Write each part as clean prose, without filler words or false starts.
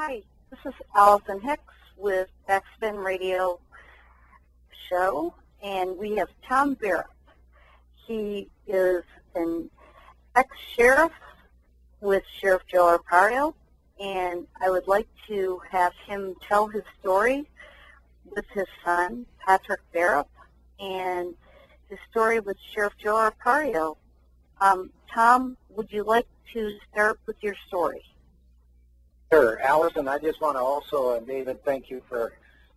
Hi, this is Alison Hicks with BackSPIN Radio show, and we have Tom Bearup. He is an ex-sheriff with Sheriff Joe Arpaio, and I would like to have him tell his story with his son, Patrick Bearup, and his story with Sheriff Joe Arpaio. Tom, would you like to start with your story? Sure. Allison, I just want to also, David, thank you for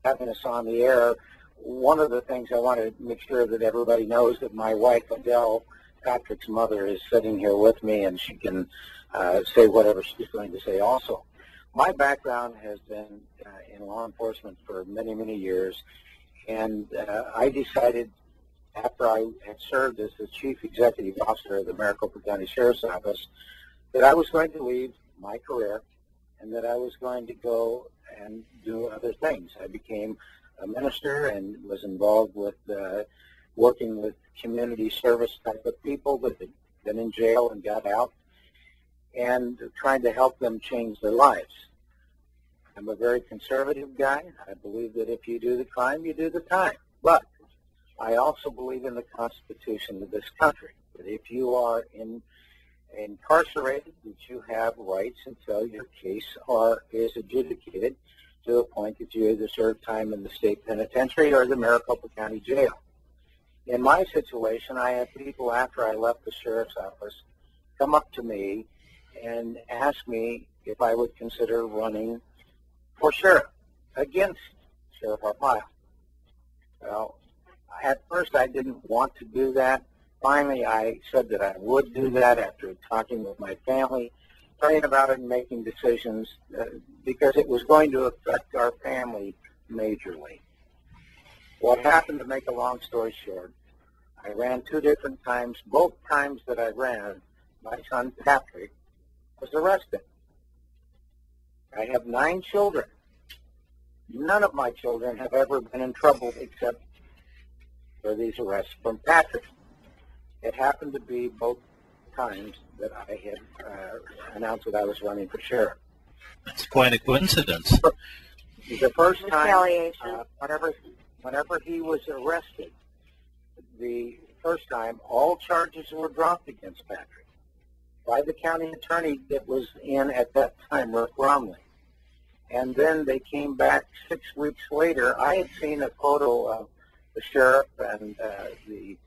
having us on the air. One of the things I want to make sure that everybody knows that my wife, Adele, Patrick's mother, is sitting here with me, and she can say whatever she's going to say also. My background has been in law enforcement for many, many years, and I decided after I had served as the Chief Executive Officer of the Maricopa County Sheriff's Office that I was going to leave my career and that I was going to go and do other things. I became a minister and was involved with working with community service type of people that had been in jail and got out and trying to help them change their lives. I'm a very conservative guy. I believe that if you do the crime, you do the time. But I also believe in the Constitution of this country, that if you are incarcerated, that you have rights until your case is adjudicated to a point that you either serve time in the state penitentiary or the Maricopa County Jail. In my situation, I had people after I left the sheriff's office come up to me and ask me if I would consider running for sheriff against Sheriff Arpaio. Well, at first I didn't want to do that. Finally, I said that I would do that after talking with my family, praying about it and making decisions because it was going to affect our family majorly. What happened, to make a long story short, I ran 2 different times. Both times that I ran, my son Patrick was arrested. I have 9 children. None of my children have ever been in trouble except for these arrests from Patrick. It happened to be both times that I had announced that I was running for sheriff. That's quite a coincidence. The first time, whenever he was arrested, the first time, all charges were dropped against Patrick by the county attorney that was in at that time, Rick Romley. And then they came back 6 weeks later. I had seen a photo of the sheriff and the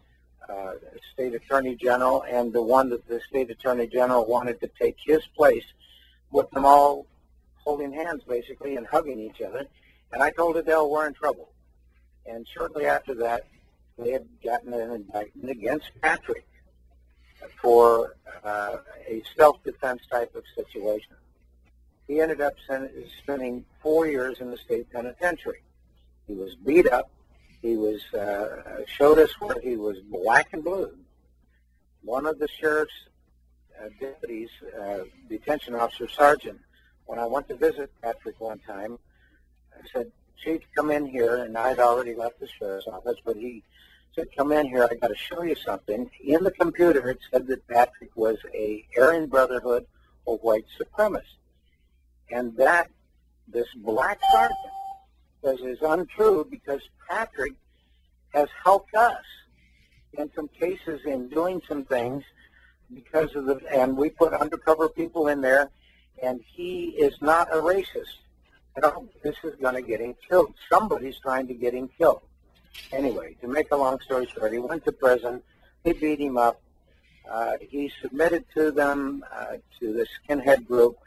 state attorney general, and the one that the state attorney general wanted to take his place, with them all holding hands basically and hugging each other. And I told Adele we're in trouble. And shortly after that, they had gotten an indictment against Patrick for a self-defense type of situation. He ended up spending 4 years in the state penitentiary. He was beat up. He was showed us where he was black and blue. One of the sheriff's deputies, detention officer sergeant, when I went to visit Patrick one time, I said, "Chief, come in here," and I'd already left the sheriff's office, but he said, "Come in here, I got to show you something." In the computer, it said that Patrick was a Aryan Brotherhood or white supremacist, and that this black sergeant is untrue because Patrick has helped us in some cases in doing some things because of and we put undercover people in there, and he is not a racist. This is going to get him killed. Somebody's trying to get him killed. Anyway, to make a long story short, he went to prison. They beat him up. He submitted to them, to the skinhead group,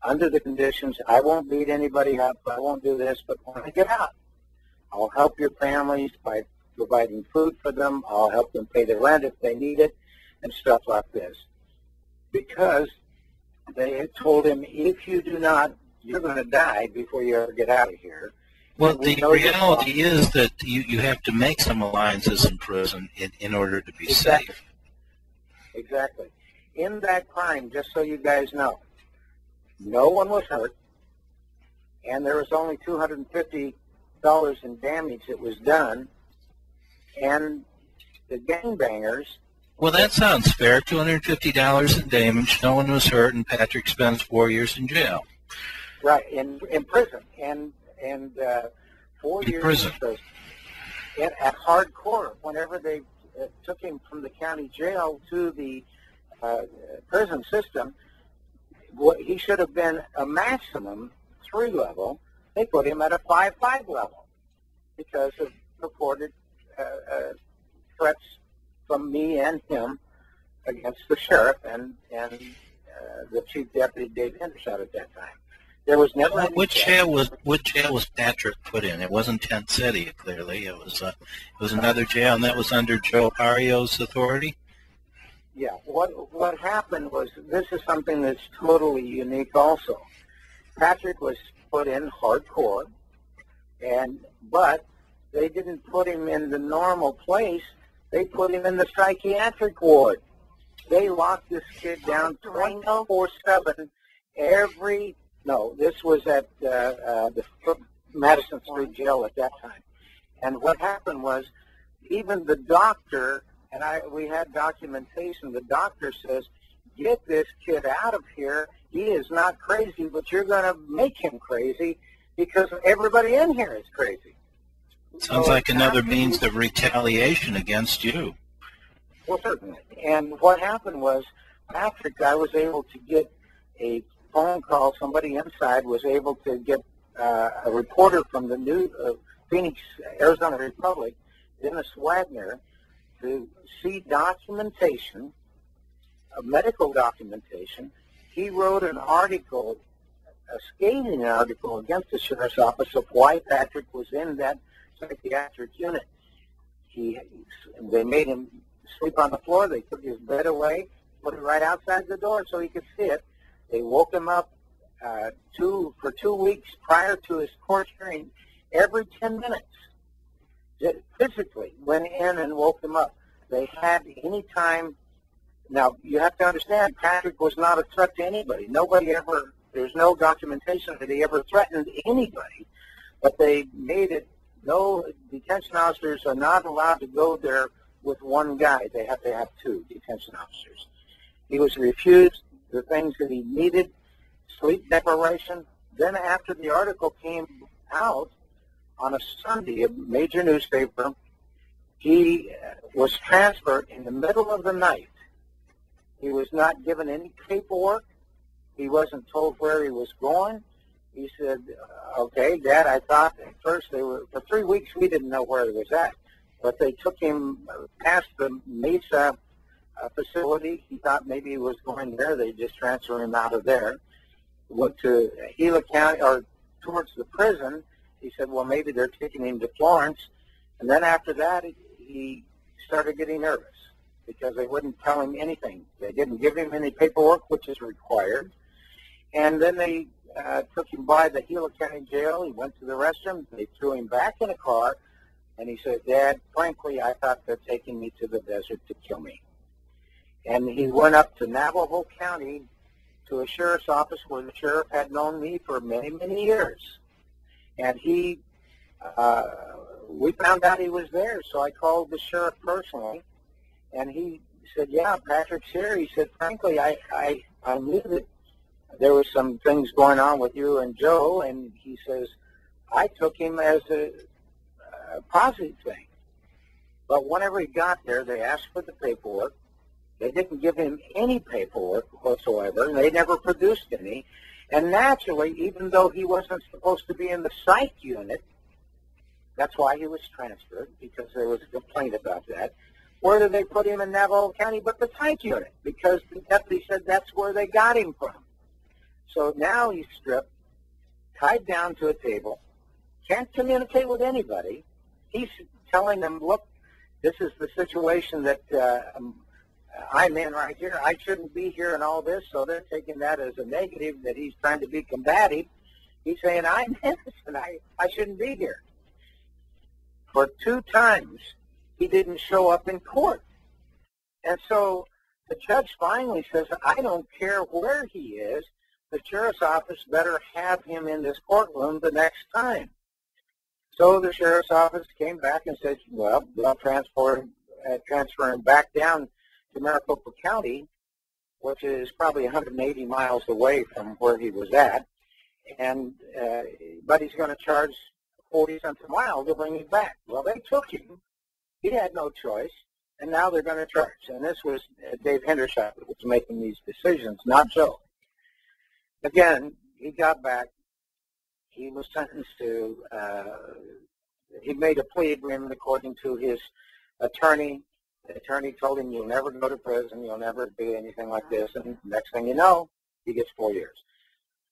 under the conditions, I won't beat anybody up, I won't do this, but when I get out, I'll help your families by providing food for them, I'll help them pay the rent if they need it, and stuff like this. Because they had told him, if you do not, you're going to die before you ever get out of here. Well, the reality is that you have to make some alliances in prison in order to be safe. Exactly. In that crime, just so you guys know, no one was hurt, and there was only $250 in damage that was done, and the gangbangers... Well, that sounds fair. $250 in damage, no one was hurt, and Patrick spends 4 years in jail. Right, in prison, and 4 years prison. in prison. And at hardcore, whenever they took him from the county jail to the prison system, he should have been a maximum 3 level. They put him at a 5 level because of reported threats from me and him against the sheriff and the chief deputy, Dave Hendershot, at that time. There was never. Which jail was Patrick put in? It wasn't Tent City, clearly. It was another jail, and that was under Joe Arpaio's authority. Yeah. What happened was, this is something that's totally unique. Also, Patrick was put in hardcore, but they didn't put him in the normal place. They put him in the psychiatric ward. They locked this kid down 24/7 every. No, this was at the Madison Street Jail at that time. And what happened was, even the doctor, and we had documentation, the doctor says, get this kid out of here. He is not crazy, but you're going to make him crazy because everybody in here is crazy. Sounds like another means of retaliation against you. Well, certainly. And what happened was, Patrick, I was able to get a phone call. Somebody inside was able to get a reporter from the new Phoenix, Arizona Republic, Dennis Wagner, to see documentation, medical documentation. He wrote an article, a scathing article against the sheriff's office of why Patrick was in that psychiatric unit. They made him sleep on the floor. They took his bed away, put it right outside the door so he could see it. They woke him up for 2 weeks prior to his court hearing every 10 minutes. Physically went in and woke him up. They had any time. Now, you have to understand, Patrick was not a threat to anybody. There's no documentation that he ever threatened anybody, but they made it, no detention officers are not allowed to go there with one guy. They have to have 2 detention officers. He was refused the things that he needed, sleep deprivation. Then after the article came out on a Sunday, a major newspaper, he was transferred in the middle of the night. He was not given any paperwork. He wasn't told where he was going. He said, okay, Dad, I thought at first for 3 weeks we didn't know where he was at. But they took him past the Mesa facility. He thought maybe he was going there. They just transferred him out of there. Went to Gila County, or towards the prison. He said, well, maybe they're taking him to Florence. And then after that, he started getting nervous because they wouldn't tell him anything. They didn't give him any paperwork, which is required. And then they took him by the Gila County Jail. He went to the restroom. They threw him back in a car. And he said, Dad, frankly, I thought they're taking me to the desert to kill me. And he went up to Navajo County to a sheriff's office where the sheriff had known me for many, many years. And we found out he was there, so I called the sheriff personally. And he said, yeah, Patrick's here. He said, frankly, I knew that there was some things going on with you and Joe. And he says, I took him as a positive thing. But whenever he got there, they asked for the paperwork. They didn't give him any paperwork whatsoever, and they never produced any. And naturally, even though he wasn't supposed to be in the psych unit, that's why he was transferred, because there was a complaint about that. Where did they put him in Navajo County but the psych unit? Because the deputy said that's where they got him from. So now he's stripped, tied down to a table, can't communicate with anybody. He's telling them, look, this is the situation that I'm in right here. I shouldn't be here and all this, so they're taking that as a negative, that he's trying to be combative. He's saying, I'm innocent. I shouldn't be here. For 2 times, he didn't show up in court. And so the judge finally says, I don't care where he is. The sheriff's office better have him in this courtroom the next time. So the sheriff's office came back and said, well, they'll transfer him back down to Maricopa County, which is probably 180 miles away from where he was at. but he's going to charge 40 cents a mile to bring him back. Well, they took him. He had no choice, and now they're going to charge. And this was Dave Hendershot that was making these decisions, not Joe. Again, he got back. He was sentenced to, he made a plea agreement according to his attorney. The attorney told him, you'll never go to prison, you'll never do anything like this, and next thing you know, he gets 4 years.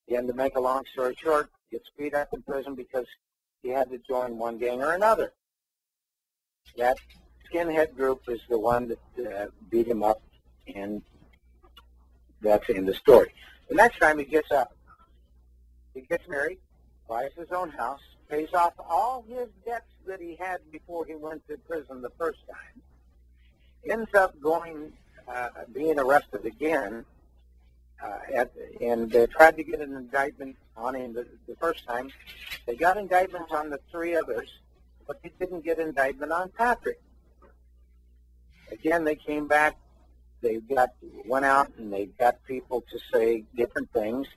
Again, to make a long story short, gets beat up in prison because he had to join one gang or another. That skinhead group is the one that beat him up, and that's in the story. The next time he gets out, he gets married, buys his own house, pays off all his debts that he had before he went to prison the first time, ends up being arrested again, and they tried to get an indictment on him the first time. They got indictments on the 3 others, but they didn't get indictment on Patrick. Again, they came back. They went out and they got people to say different things.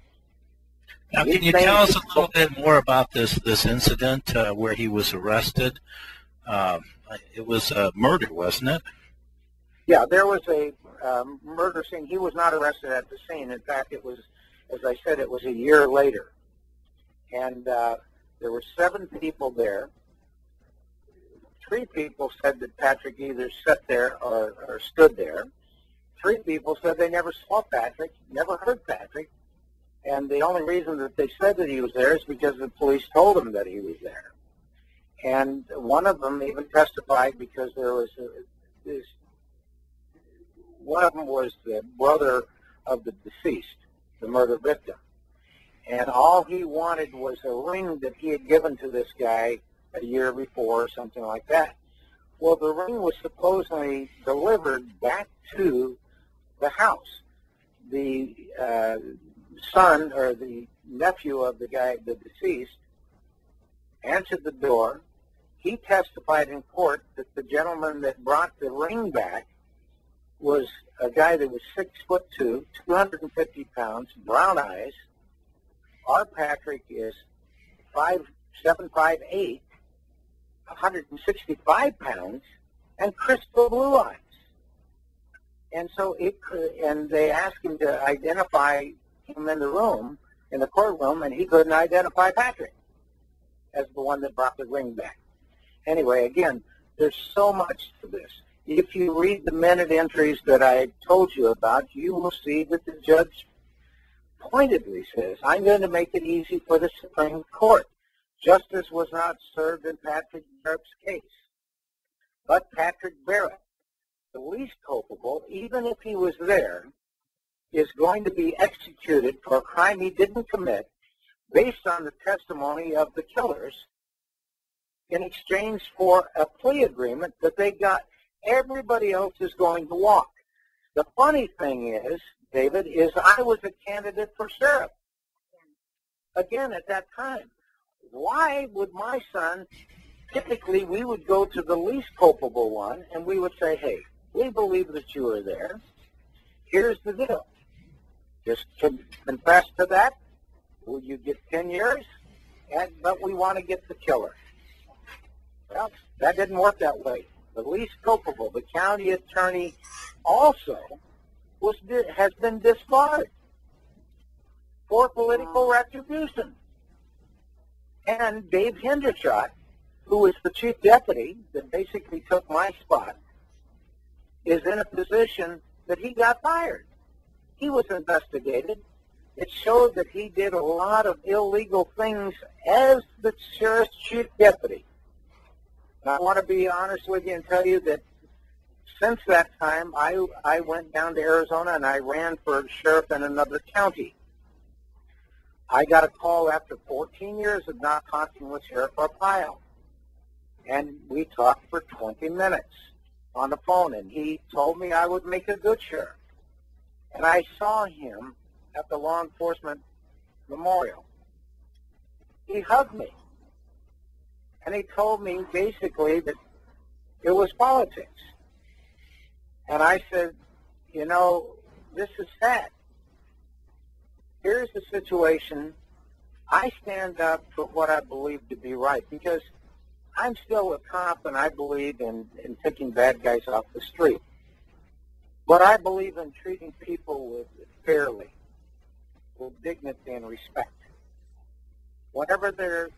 Now, can you tell us a little bit more about this incident where he was arrested? It was a murder, wasn't it? Yeah, there was a murder scene. He was not arrested at the scene. In fact, it was, as I said, it was a year later. And there were 7 people there. 3 people said that Patrick either sat there or stood there. 3 people said they never saw Patrick, never heard Patrick. And the only reason that they said that he was there is because the police told them that he was there. And one of them even testified because there was one of them was the brother of the deceased, the murder victim. And all he wanted was a ring that he had given to this guy a year before or something like that. Well, the ring was supposedly delivered back to the house. The son or the nephew of the guy, the deceased, answered the door. He testified in court that the gentleman that brought the ring back was a guy that was 6'2", 250 pounds, brown eyes. Our Patrick is 5'7", 5'8", 165 pounds, and crystal blue eyes. And so and they asked him to identify him in the courtroom, and he couldn't identify Patrick as the one that brought the ring back. Anyway, again, there's so much to this. If you read the minute entries that I told you about, you will see that the judge pointedly says, I'm going to make it easy for the Supreme Court. Justice was not served in Patrick Bearup's case. But Patrick Bearup, the least culpable, even if he was there, is going to be executed for a crime he didn't commit based on the testimony of the killers in exchange for a plea agreement that they got. Everybody else is going to walk. The funny thing is, David, is I was a candidate for sheriff. Again, at that time. Why would my son, typically we would go to the least culpable one and we would say, hey, we believe that you were there. Here's the deal. Just confess to that. Will you get 10 years? But we want to get the killer. Well, that didn't work that way. The least culpable, the county attorney, also has been disbarred for political retribution. And Dave Hendershot, who is the chief deputy that basically took my spot, is in a position that he got fired. He was investigated. It showed that he did a lot of illegal things as the sheriff's chief deputy. And I want to be honest with you and tell you that since that time, I went down to Arizona and I ran for sheriff in another county. I got a call after 14 years of not talking with Sheriff Arpaio. And we talked for 20 minutes on the phone, and he told me I would make a good sheriff. And I saw him at the law enforcement memorial. He hugged me. And he told me basically that it was politics. And I said, you know, this is sad. Here's the situation. I stand up for what I believe to be right, because I'm still a cop and I believe in picking bad guys off the street. But I believe in treating people fairly, with dignity and respect. Whenever their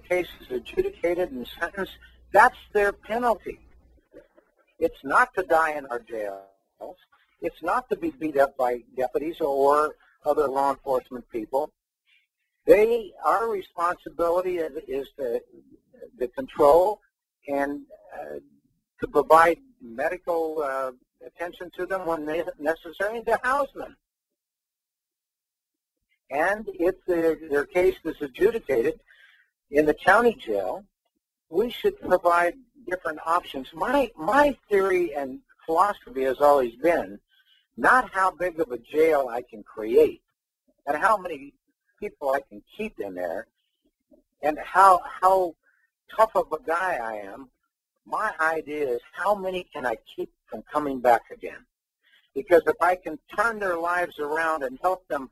case is adjudicated and sentenced, that's their penalty. It's not to die in our jails. It's not to be beat up by deputies or other law enforcement people. Our responsibility is to control and to provide medical attention to them when necessary, and to house them. And if their case is adjudicated in the county jail, we should provide different options. My theory and philosophy has always been not how big of a jail I can create and how many people I can keep in there and how tough of a guy I am. My idea is how many can I keep from coming back again? Because if I can turn their lives around and help them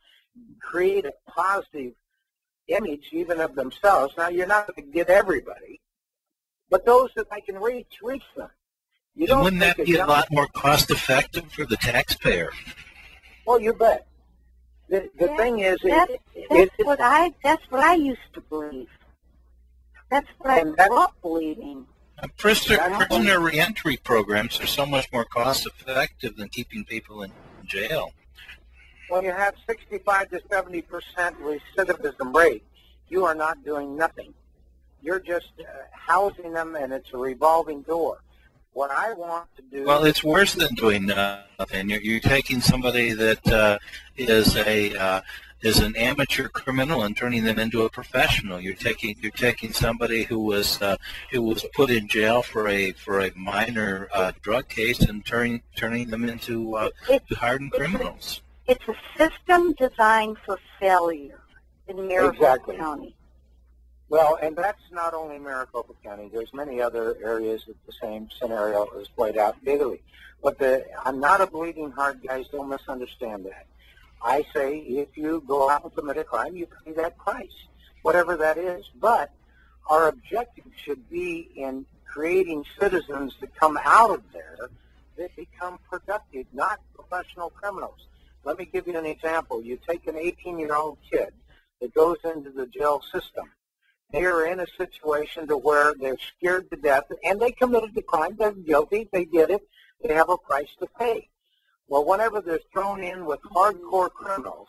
create a positive image even of themselves, now you're not going to get everybody, but those that I can reach them. And wouldn't that be a lot more cost effective for the taxpayer? Well, you bet. The thing is, that's what I used to believe. That's what I grew up believing. Prisoner reentry programs are so much more cost effective than keeping people in jail. When you have 65 to 70% recidivism rate, you are not doing nothing. You're just housing them, and it's a revolving door. What I want to do... Well, it's worse than doing nothing. You're taking somebody that is an amateur criminal and turning them into a professional. You're taking somebody who was put in jail for a minor drug case and turning them into hardened criminals. It's a system designed for failure in Maricopa County. Well, and that's not only Maricopa County. There's many other areas that the same scenario is played out daily. But I'm not a bleeding heart, guys. Don't misunderstand that. I say if you go out and commit a crime, you pay that price, whatever that is. But our objective should be in creating citizens that come out of there that become productive, not professional criminals. Let me give you an example. You take an 18-year-old kid that goes into the jail system. They are in a situation to where they're scared to death, and they committed the crime. They're guilty. They did it. They have a price to pay. Well, whenever they're thrown in with hardcore criminals,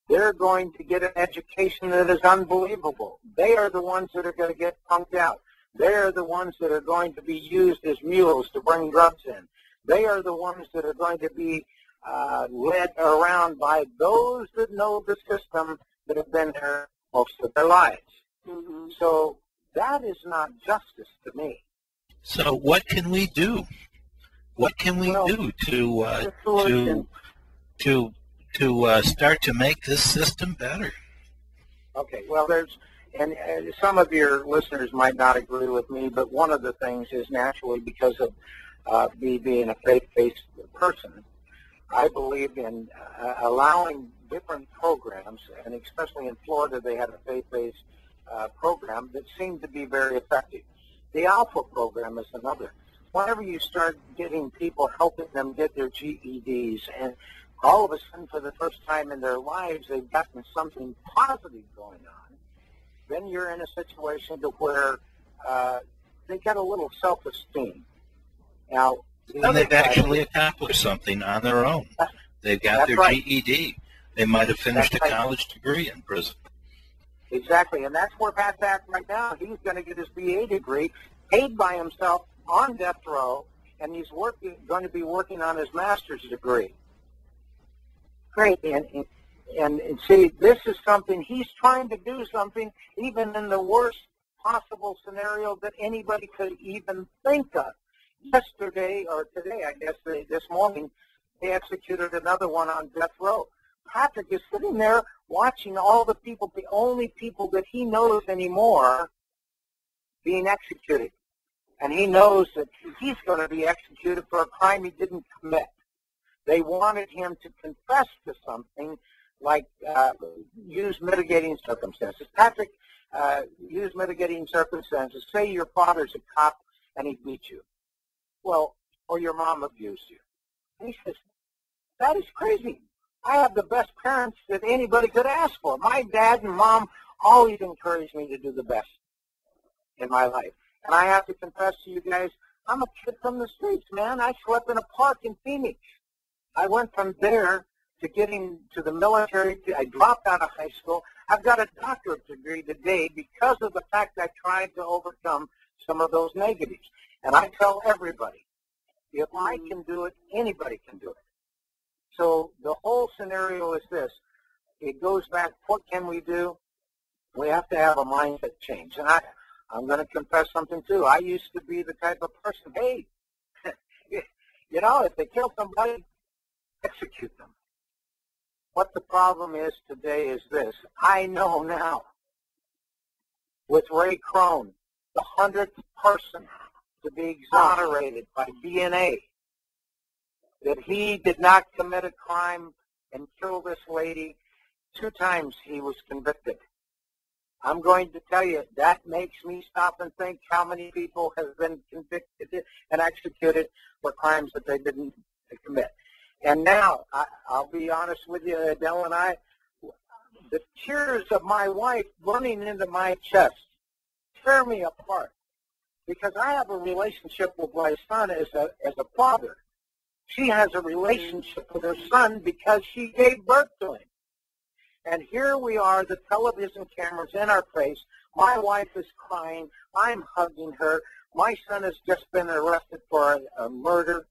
they're going to get an education that is unbelievable. They are the ones that are going to get punked out. They are the ones that are going to be used as mules to bring drugs in. They are the ones that are going to be led around by those that know the system that have been there most of their lives. Mm-hmm. So that is not justice to me. So what can we do? What can we do to start to make this system better? Okay, well, and some of your listeners might not agree with me, but one of the things is naturally because of me being a faith-based person, I believe in allowing different programs, and especially in Florida, they had a faith-based program that seemed to be very effective. The Alpha program is another. Whenever you start getting people, helping them get their GEDs, and all of a sudden, for the first time in their lives, they've gotten something positive going on, then you're in a situation to where they get a little self-esteem. Now, and they've actually accomplished something on their own. They've got their GED. They might have finished a college degree in prison. Exactly, and that's where Pat's at right now. He's going to get his BA degree, paid by himself on death row, and he's going to be working on his master's degree. Great, and see, this is something, he's trying to do something even in the worst possible scenario that anybody could even think of. Yesterday, or today, I guess, this morning, they executed another one on death row. Patrick is sitting there watching all the people, the only people that he knows anymore, being executed. And he knows that he's going to be executed for a crime he didn't commit. They wanted him to confess to something like use mitigating circumstances. Patrick, use mitigating circumstances. Say your father's a cop and he beat you. Well, or your mom abused you. And he says, that is crazy. I have the best parents that anybody could ask for. My dad and mom always encouraged me to do the best in my life. And I have to confess to you guys, I'm a kid from the streets, man. I slept in a park in Phoenix. I went from there to getting to the military. I dropped out of high school. I've got a doctorate degree today because of the fact I tried to overcome some of those negatives. And I tell everybody, if I can do it, anybody can do it. So the whole scenario is this. It goes back, what can we do? We have to have a mindset change. And I'm going to confess something, too. I used to be the type of person, hey, you know, if they kill somebody, execute them. What the problem is today is this. I know now, with Ray Crone, the 100th person to be exonerated by DNA, that he did not commit a crime and kill this lady. 2 times he was convicted. I'm going to tell you, that makes me stop and think how many people have been convicted and executed for crimes that they didn't commit. And now, I'll be honest with you, Adele and I, the tears of my wife running into my chest tear me apart because I have a relationship with my son as a father. She has a relationship with her son because she gave birth to him. And here we are, the television cameras in our face. My wife is crying. I'm hugging her. My son has just been arrested for a murder.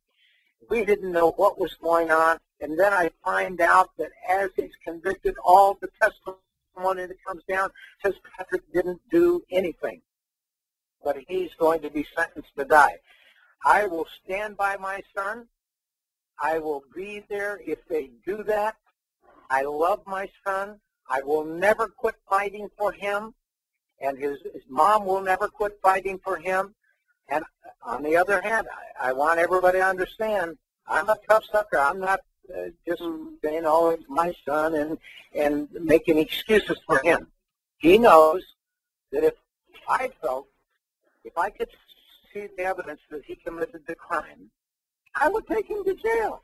We didn't know what was going on. And then I find out that as he's convicted, all the testimony that comes down says Patrick didn't do anything. But he's going to be sentenced to die. I will stand by my son. I will be there if they do that. I love my son. I will never quit fighting for him, and his mom will never quit fighting for him. And on the other hand, I want everybody to understand, I'm a tough sucker. I'm not just saying, oh, it's my son and making excuses for him. He knows that if I could see the evidence that he committed the crime, I would take him to jail.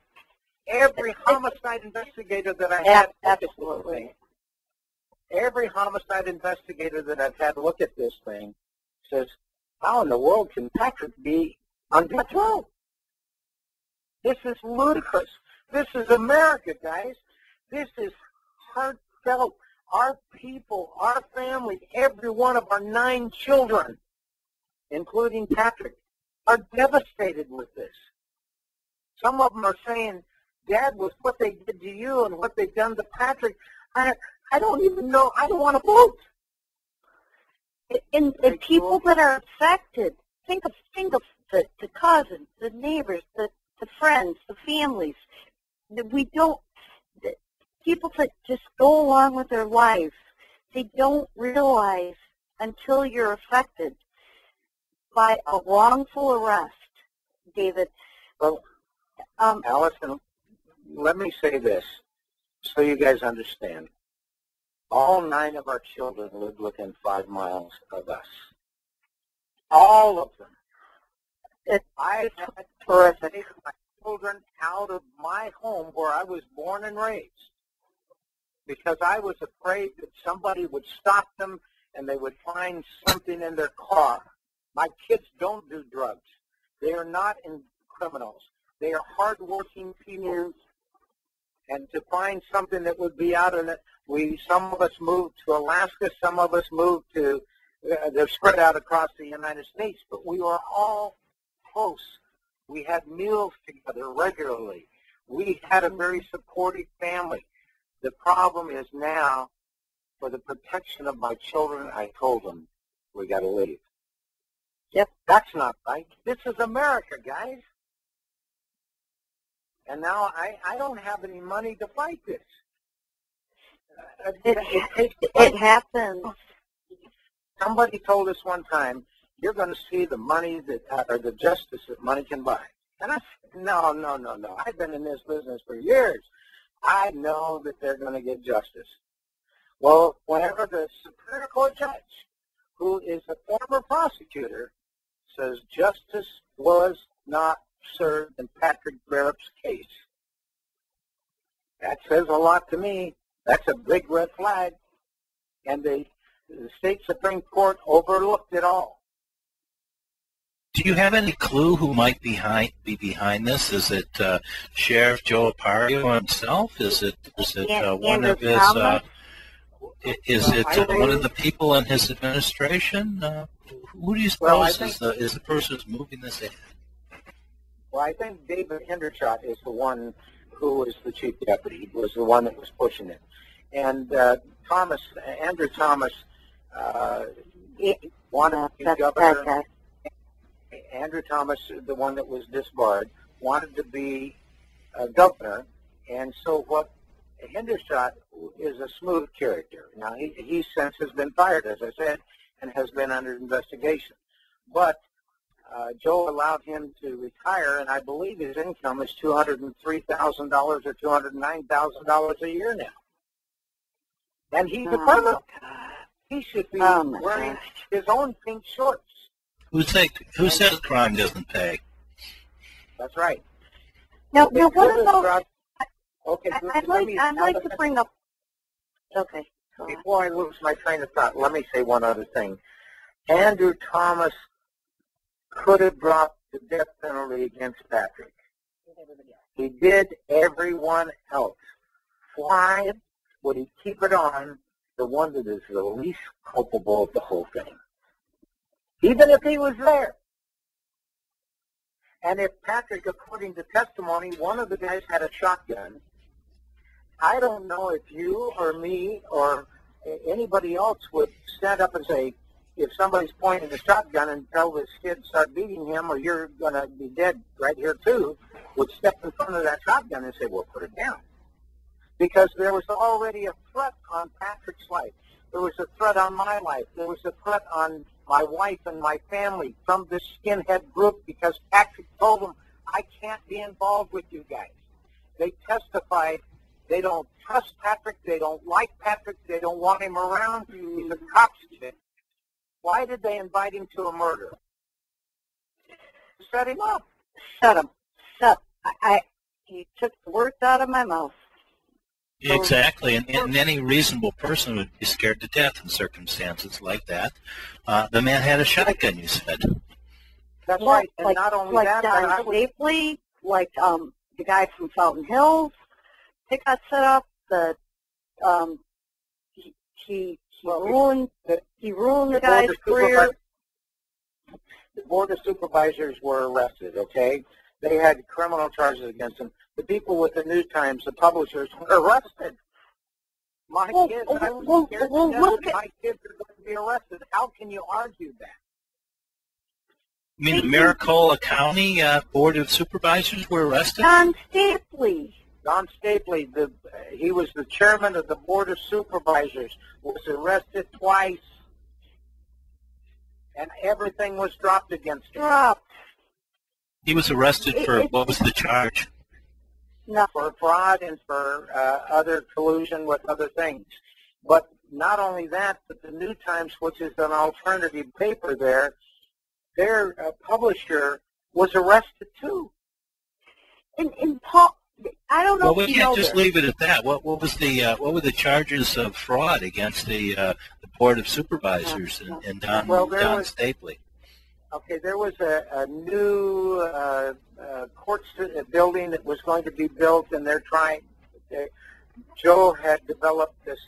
Every homicide investigator that I had look at this thing, every homicide investigator that I've had look at this thing says, how in the world can Patrick be on death row? This is ludicrous. This is America, guys. This is heartfelt. Our people, our family, every one of our 9 children, including Patrick, are devastated with this. Some of them are saying, Dad, with what they did to you and what they've done to Patrick, I don't even know. I don't want to vote. And the people that are affected, think of the cousins, the neighbors, the friends, the families. The people that just go along with their life, they don't realize until you're affected by a wrongful arrest, David. Well, Alison, let me say this so you guys understand. All 9 of our children live within 5 miles of us. All of them. I had to take my children out of my home where I was born and raised because I was afraid that somebody would stop them and they would find something in their car. My kids don't do drugs. They are not criminals. They are hardworking people. And to find something that would be out in it, some of us moved to Alaska, some of us moved to, they're spread out across the United States, but we were all close. We had meals together regularly. We had a very supportive family. The problem is now, for the protection of my children, I told them, we got to leave. Yep. That's not right. This is America, guys. And now I don't have any money to fight this. It happens. Somebody told us one time, you're going to see the money or the justice that money can buy. And I said, no. I've been in this business for years. I know that they're going to get justice. Well, whenever the Superior Court judge, who is a former prosecutor, says justice was not served in Patrick Bearup's case, that says a lot to me. That's a big red flag. And the state Supreme Court overlooked it all. Do you have any clue who might be behind this? Is it Sheriff Joe Arpaio himself? Is it one of his? One of the people in his administration? Who do you suppose is the person who's moving this ahead? Well, I think David Hendershot is the one who was the chief deputy. He was the one that was pushing it. And Andrew Thomas, wanted to be governor. Andrew Thomas, the one that was disbarred, wanted to be governor. And so what Hendershot is a smooth character. Now, he since has been fired, as I said, and has been under investigation. But Joe allowed him to retire, and I believe his income is $203,000 or $209,000 a year now. And he's a criminal. He should be wearing his own pink shorts. Who says crime doesn't pay? That's right. Now what about? Okay, I'd like to bring up. Okay. Before I lose my train of thought, let me say one other thing. Andrew Thomas could have dropped the death penalty against Patrick. He did everyone else. Why would he keep it on the one that is the least culpable of the whole thing? Even if he was there. And if Patrick, according to testimony, one of the guys had a shotgun, I don't know if you or me or anybody else would stand up and say, if somebody's pointing a shotgun and tell this kid start beating him or you're going to be dead right here too, would step in front of that shotgun and say, well, put it down. Because there was already a threat on Patrick's life. There was a threat on my life. There was a threat on my wife and my family from this skinhead group because Patrick told them, I can't be involved with you guys. They testified they don't trust Patrick, they don't like Patrick, they don't want him around. He's a cop's kid. Why did they invite him to a murder? Set him up. Shut him. He took the words out of my mouth. Exactly, and any reasonable person would be scared to death in circumstances like that. The man had a shotgun, you said. That's right, and not only that, Don Stapley, like the guy from Fountain Hills, they got set up. He ruined the guy's career. The Board of Supervisors were arrested, okay? They had criminal charges against them. The people with the New Times, the publishers, were arrested. My kids, I was scared to death. My kids are going to be arrested. How can you argue that? You mean the Maricopa County Board of Supervisors were arrested? Don Stapley. Don Stapley, he was the chairman of the Board of Supervisors, was arrested twice. And everything was dropped against him. Dropped. He was arrested for, what was the charge? For fraud and for other collusion with other things. But not only that, but the New Times, which is an alternative paper there, their publisher was arrested too. And Paul, I don't know. Well, we can't just leave it at that. What were the charges of fraud against the Board of Supervisors and Don Stapley? Okay, there was a new court building that was going to be built, and Joe had developed this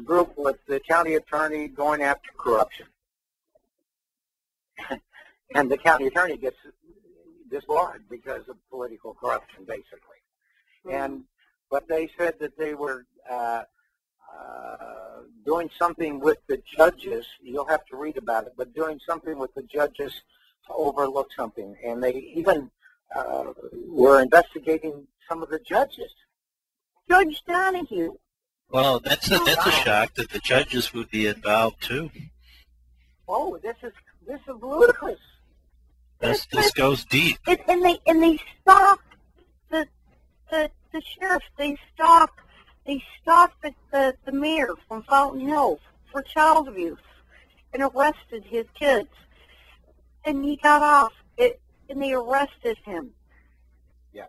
group with the county attorney going after corruption. And the county attorney gets disbarred because of political corruption, basically. But they said that they were doing something with the judges. You'll have to read about it, but doing something with the judges to overlook something. And they even were investigating some of the judges. Judge Donahue. Well, that's a shock that the judges would be involved too. Oh, this is ludicrous. This goes deep. And they stopped the the sheriffs, they stalked the mayor from Fountain Hills for child abuse and arrested his kids. And he got off it, and they arrested him. Yeah.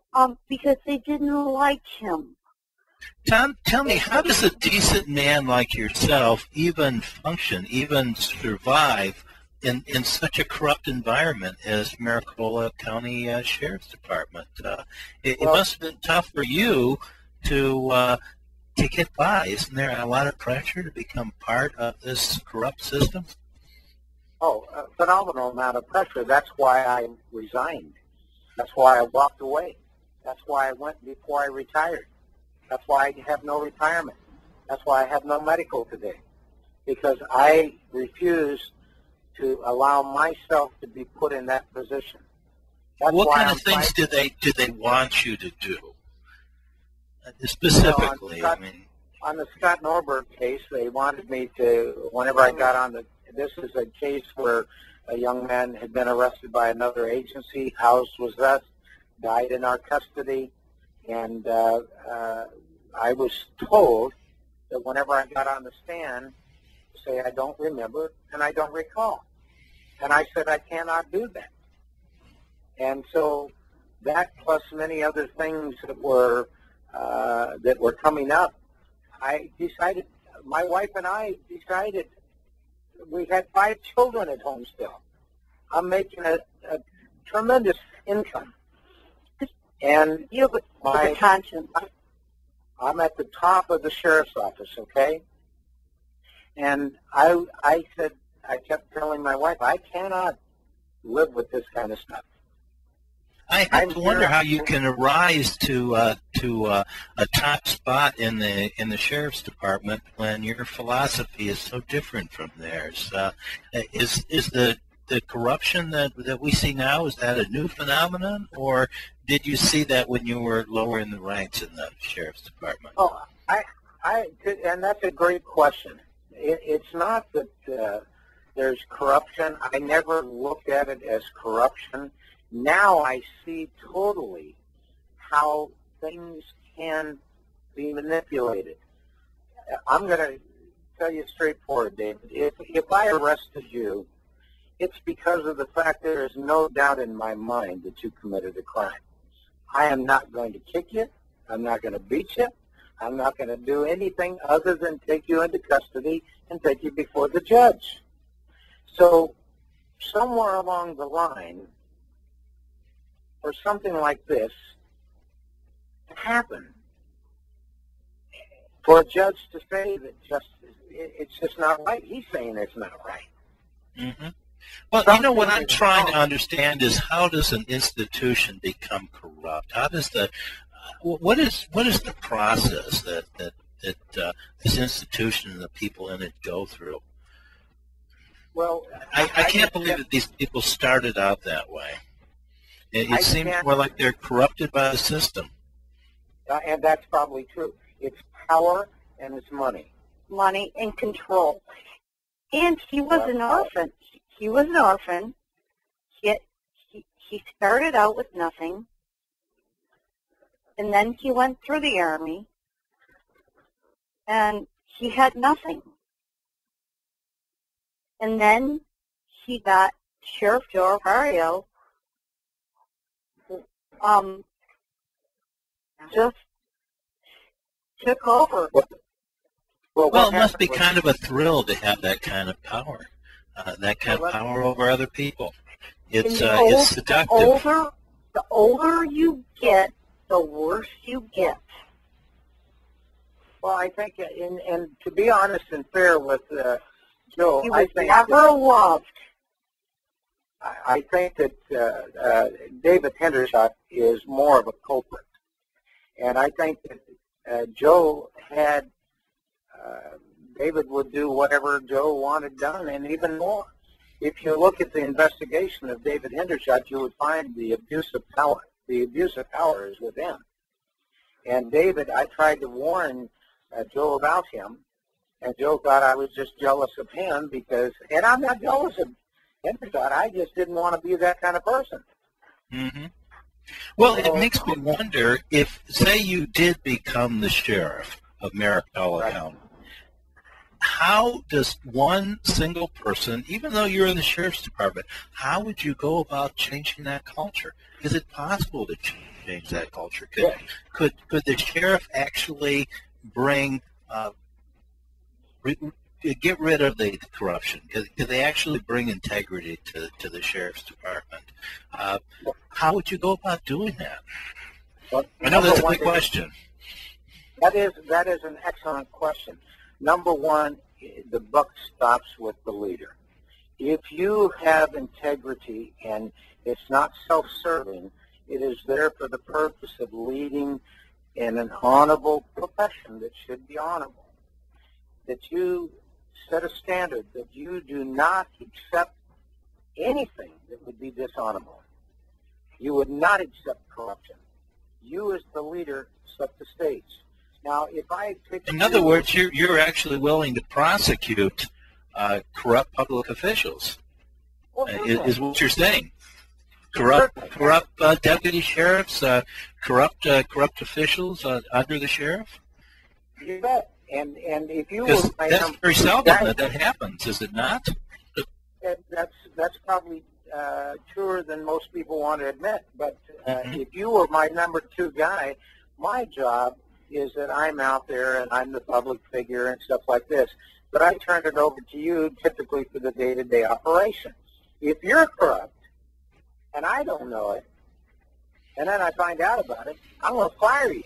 Because they didn't like him. Tom, tell me, how does a decent man like yourself even function, even survive in such a corrupt environment as Maricopa County Sheriff's Department? It must have been tough for you to get by. Isn't there a lot of pressure to become part of this corrupt system? Oh, a phenomenal amount of pressure. That's why I resigned. That's why I walked away. That's why I went before I retired. That's why I have no retirement. That's why I have no medical today. Because I refuse to allow myself to be put in that position. That's what kind I'm of things do they want you to do? Specifically, on the Scott Norberg case, they wanted me to, whenever I got on this is a case where a young man had been arrested by another agency, housed with us, died in our custody, and I was told that whenever I got on the stand, to say I don't remember and I don't recall. And I said I cannot do that. And so that plus many other things that were coming up, I decided, my wife and I decided, we had 5 children at home still. I'm making a tremendous income. And you have a conscience. I'm at the top of the sheriff's office, okay? And I said, I kept telling my wife, I cannot live with this kind of stuff. I have to wonder how you can arise to a top spot in the sheriff's department when your philosophy is so different from theirs. Is the corruption that we see now, is that a new phenomenon, or did you see that when you were lower in the ranks in the sheriff's department? Oh, and that's a great question. It's not that there's corruption. I never looked at it as corruption. Now I see totally how things can be manipulated. I'm going to tell you straightforward, David. If I arrested you, it's because of the fact there is no doubt in my mind that you committed a crime. I am not going to kick you. I'm not going to beat you. I'm not going to do anything other than take you into custody and take you before the judge. So somewhere along the line, or something like this happen, for a judge to say that it's just not right. He's saying it's not right. Mm-hmm. Well, what I'm trying to understand is, how does an institution become corrupt? How does what is the process that this institution and the people in it go through? Well, I can't believe that these people started out that way. It seems more like they're corrupted by the system. And that's probably true. It's power and it's money. Money and control. And he was an orphan. He was an orphan. He started out with nothing. And then he went through the Army. And he had nothing. And then he got Sheriff Joe Arpaio, just took over. Well, it must be kind of a thrill to have that kind of power, power over other people. It's seductive. The older you get, the worse you get. Well, I think, and to be honest and fair with Joe, he was never loved. I think that David Hendershot is more of a culprit. And I think that Joe had, David would do whatever Joe wanted done and even more. If you look at the investigation of David Hendershot, you would find the abuse of power. The abuse of power is with him. And David, I tried to warn Joe about him, and Joe thought I was just jealous of him because, and I'm not jealous of Hendershot, I just didn't want to be that kind of person. Mm-hmm. Well, it makes me wonder if, say, you did become the sheriff of Maricopa County. How does one single person, even though you're in the sheriff's department, how would you go about changing that culture? Is it possible to change that culture? Could the sheriff actually bring get rid of the corruption? Could they actually bring integrity to the sheriff's department? How would you go about doing that? Well, I know that's a big question. That is an excellent question. Number one, the buck stops with the leader. If you have integrity and it's not self-serving, it is there for the purpose of leading in an honorable profession that should be honorable. That you set a standard that you do not accept anything that would be dishonorable. You would not accept corruption. You as the leader set the stage. Now, if I pick... In other words, you're actually willing to prosecute corrupt public officials, is what you're saying. Corrupt deputy sheriffs, corrupt officials under the sheriff? You bet. And if you were my that's very seldom that happens, is it not? That's probably truer than most people want to admit. But if you were my number two guy, my job is that I'm out there and I'm the public figure and stuff like this. But I turn it over to you typically for the day-to-day operation. If you're corrupt and I don't know it, and then I find out about it, I'm going to fire you.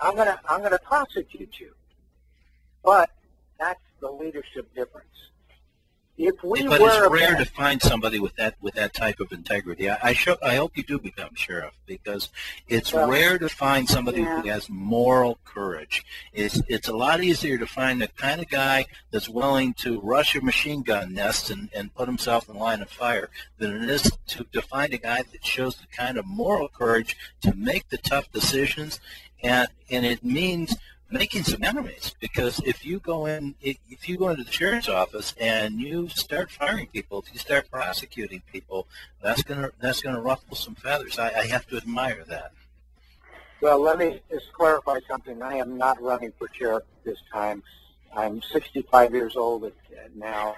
I'm going to prosecute you. But that's the leadership difference. But it's rare to find somebody with that type of integrity. I hope you do become sheriff, because it's rare to find somebody who has moral courage. It's a lot easier to find the kind of guy that's willing to rush a machine gun nest and put himself in line of fire than it is to find a guy that shows the kind of moral courage to make the tough decisions, and it means making some enemies, because if you go into the sheriff's office and you start firing people, if you start prosecuting people, that's gonna ruffle some feathers. I have to admire that. Well, let me just clarify something. I am not running for sheriff this time. I'm 65 years old now.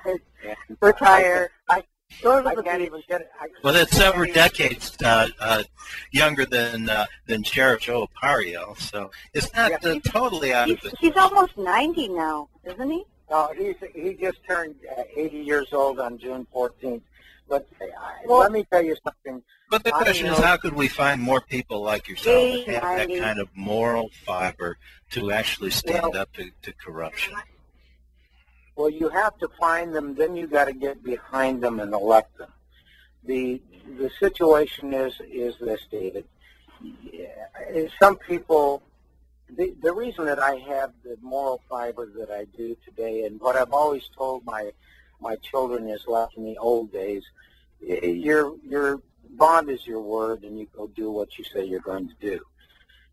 Retire. I can't even get it. Well, that's several decades younger than Sheriff Joe Arpaio, so it's not totally out of it. He's almost 90 now, isn't he? No, he just turned 80 years old on June 14th. But let me tell you something. But the question is, how could we find more people like yourself that have that kind of moral fiber to actually stand up to corruption? Well, you have to find them, then you got to get behind them and elect them. The situation is this, David. Some people, the reason that I have the moral fiber that I do today, and what I've always told my children is, like in the old days, your bond is your word, and you go do what you say you're going to do.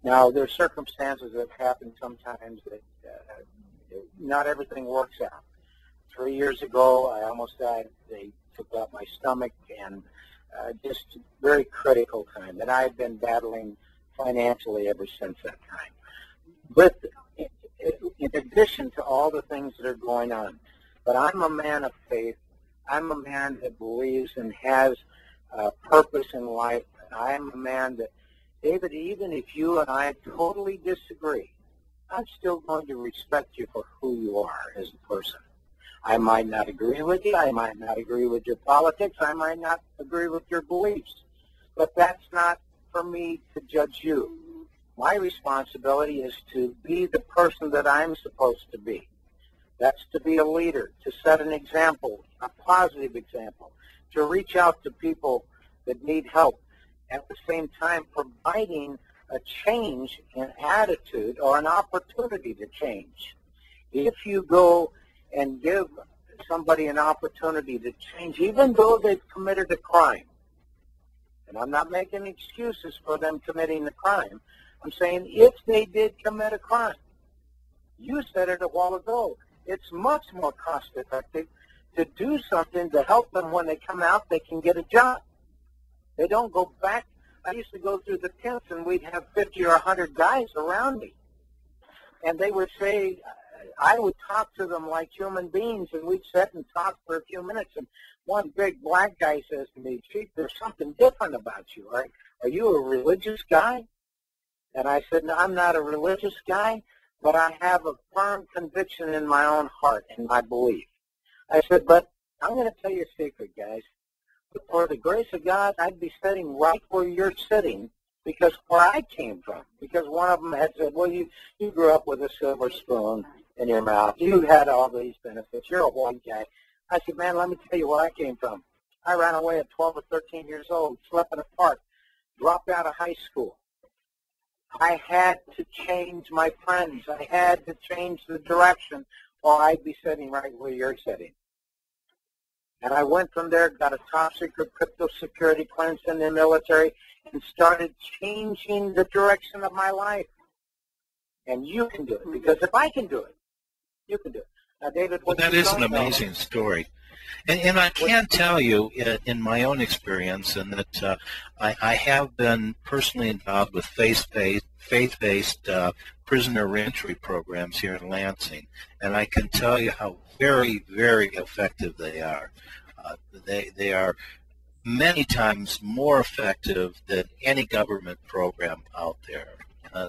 Now, there are circumstances that happen sometimes that not everything works out. 3 years ago, I almost died. They took out my stomach, and just very critical time. And I've been battling financially ever since that time. But in addition to all the things that are going on, but I'm a man of faith. I'm a man that believes and has purpose in life. I'm a man that, David, even if you and I totally disagree, I'm still going to respect you for who you are as a person. I might not agree with you. I might not agree with your politics. I might not agree with your beliefs. But that's not for me to judge you. My responsibility is to be the person that I'm supposed to be. That's to be a leader, to set an example, a positive example, to reach out to people that need help, at the same time providing a change in attitude or an opportunity to change. If you go and give somebody an opportunity to change, even though they've committed a crime, and I'm not making excuses for them committing the crime, I'm saying if they did commit a crime, you said it a while ago, it's much more cost-effective to do something to help them when they come out, they can get a job. They don't go back. I used to go through the tents, and we'd have 50 or 100 guys around me. And they would say, I would talk to them like human beings, and we'd sit and talk for a few minutes. And one big black guy says to me, Chief, there's something different about you. Are you a religious guy? And I said, no, I'm not a religious guy, but I have a firm conviction in my own heart and my belief. I said, but I'm going to tell you a secret, guys. But for the grace of God, I'd be sitting right where you're sitting because where I came from. Because one of them had said, well, you grew up with a silver spoon in your mouth. You had all these benefits. You're a white guy. I said, man, let me tell you where I came from. I ran away at 12 or 13 years old, slept in a park, dropped out of high school. I had to change my friends. I had to change the direction, or I'd be sitting right where you're sitting. And I went from there, got a top-secret crypto security clearance in the military, and started changing the direction of my life. And you can do it, because if I can do it, you can do it. Now, David, well, that is an amazing story. And I can tell you, in my own experience, and that I have been personally involved with faith-based prisoner reentry programs here in Lansing, and I can tell you how very, very effective they are. They are many times more effective than any government program out there.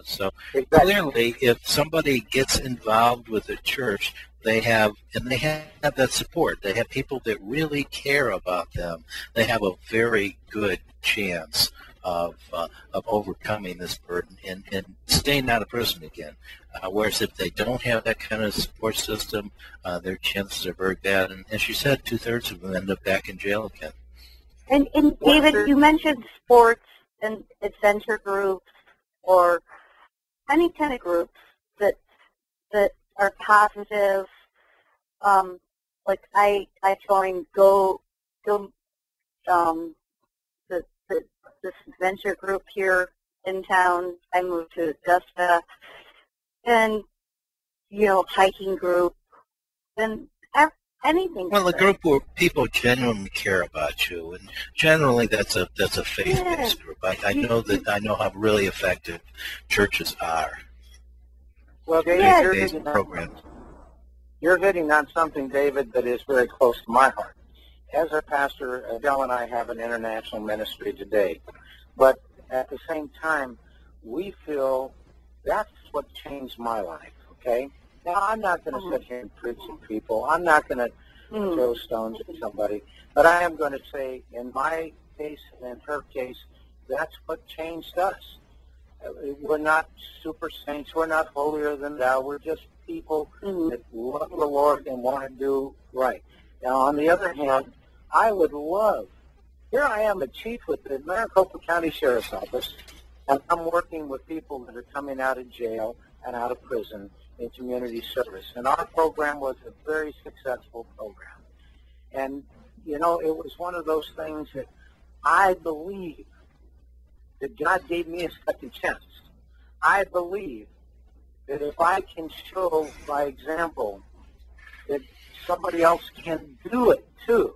So clearly, if somebody gets involved with a church, they have that support. They have people that really care about them. They have a very good chance of overcoming this burden and staying out of prison again. Whereas if they don't have that kind of support system, their chances are very bad. And as you said, 2/3 of them end up back in jail again. And David, you mentioned sports and adventure groups or any kind of groups that are positive. Like I joined this adventure group here in town. I moved to Augusta, and hiking group and anything. Well, a group where people genuinely care about you, and generally that's a faith-based group. I know how really effective churches are. Well, David, you're hitting on something, David, that is very close to my heart. As a pastor, Adele and I have an international ministry today, but at the same time, we feel that's what changed my life. Okay. Now, I'm not going to sit here and preach to people. I'm not going to throw stones at somebody. But I am going to say, in my case and in her case, that's what changed us. We're not super saints. We're not holier than thou. We're just people that love the Lord and want to do right. Now, on the other hand, I would love, here I am, a chief with the Maricopa County Sheriff's Office, and I'm working with people that are coming out of jail and out of prison in community service. And our program was a very successful program. And, it was one of those things that I believe that God gave me a second chance. I believe that if I can show by example that somebody else can do it too,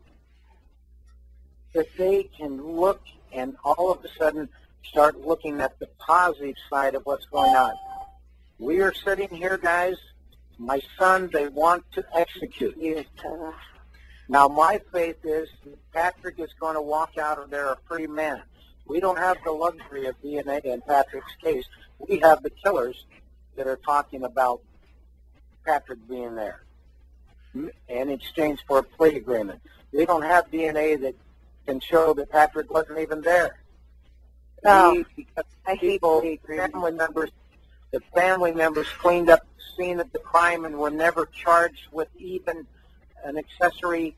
that they can look and all of a sudden start looking at the positive side of what's going on. We are sitting here, guys. My son, they want to execute. Now, my faith is that Patrick is going to walk out of there a free man. We don't have the luxury of DNA in Patrick's case. We have the killers that are talking about Patrick being there in exchange for a plea agreement. We don't have DNA that can show that Patrick wasn't even there. The family members cleaned up the scene of the crime and were never charged with even an accessory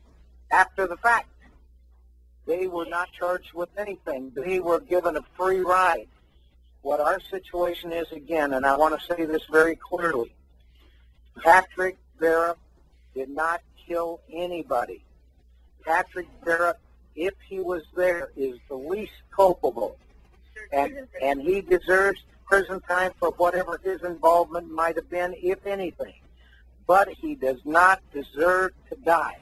after the fact. They were not charged with anything. They were given a free ride. What our situation is, again, and I want to say this very clearly, Patrick Bearup did not kill anybody. Patrick Bearup, if he was there, is the least culpable. And he deserves prison time for whatever his involvement might have been, if anything. But he does not deserve to die.